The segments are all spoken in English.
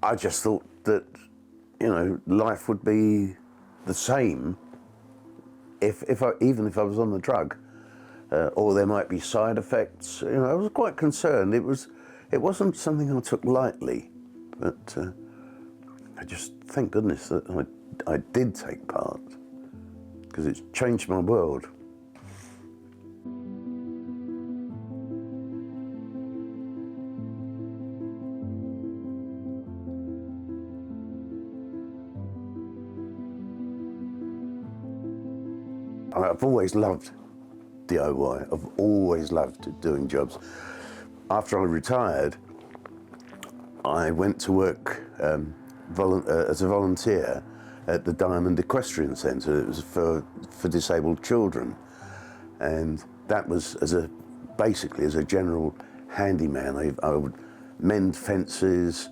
I just thought that, you know, life would be the same even if I was on the drug, or there might be side effects. You know, I was quite concerned. It wasn't something I took lightly, but I just thank goodness that I did take part, because it's changed my world. I've always loved DIY. I've always loved doing jobs. After I retired, I went to work as a volunteer at the Diamond Equestrian Centre. It was for disabled children, and that was basically as a general handyman. I would mend fences,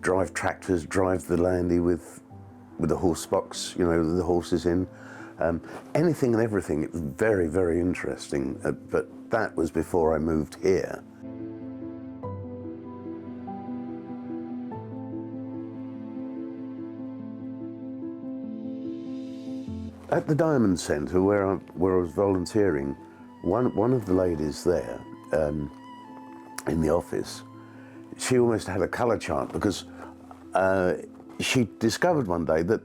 drive tractors, drive the landy with the horse box, you know, the horses in. Anything and everything. It was very, very interesting, but that was before I moved here. At the Diamond Centre, where I was volunteering, one of the ladies there in the office, she almost had a colour chart, because she discovered one day that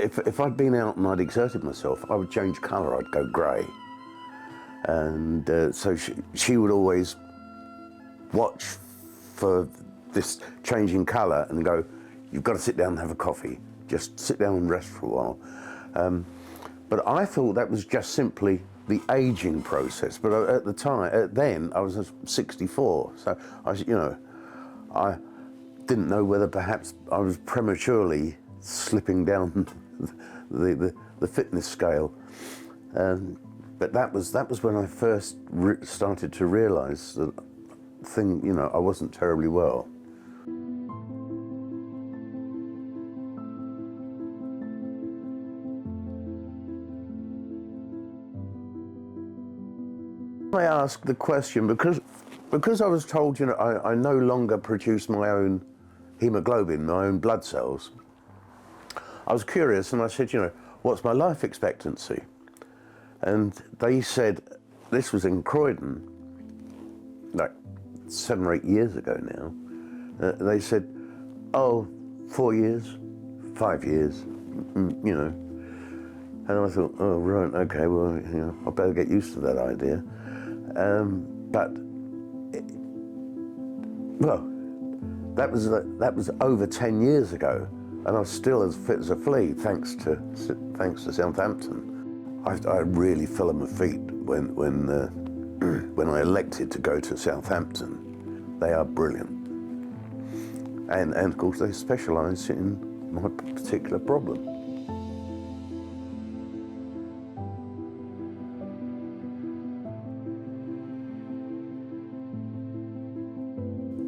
if I'd been out and I'd exerted myself, I would change colour, I'd go grey. And so she would always watch for this changing colour and go, "You've got to sit down and have a coffee. Just sit down and rest for a while." But I thought that was just simply the ageing process. But at the time, then I was 64, so I didn't know whether perhaps I was prematurely slipping down the fitness scale. But that was when I first started to realise that I wasn't terribly well. I asked the question because I was told, I no longer produce my own hemoglobin, my own blood cells. I was curious, and I said, what's my life expectancy? And they said, this was in Croydon, like 7 or 8 years ago now. They said, oh, 4 years, 5 years, And I thought, oh, right, okay, well, I better get used to that idea. That was over 10 years ago, and I was still as fit as a flea, thanks to Southampton. I really fell on my feet when I elected to go to Southampton. They are brilliant, and of course they specialise in my particular problem.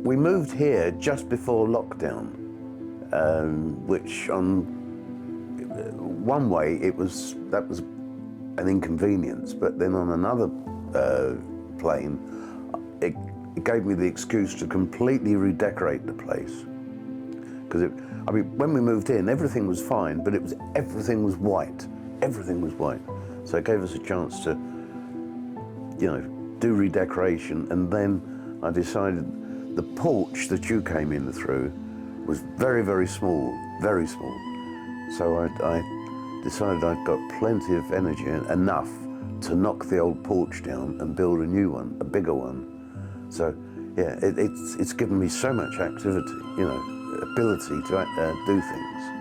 We moved here just before lockdown, which on one way that was an inconvenience, but then on another plane, it gave me the excuse to completely redecorate the place. Because when we moved in, everything was fine, but everything was white. Everything was white. So it gave us a chance to, do redecoration, and then I decided the porch that you came in through was very, very small, very small. So I decided I'd got plenty of energy, enough to knock the old porch down and build a new one, a bigger one. So yeah, it's given me so much activity, ability to do things.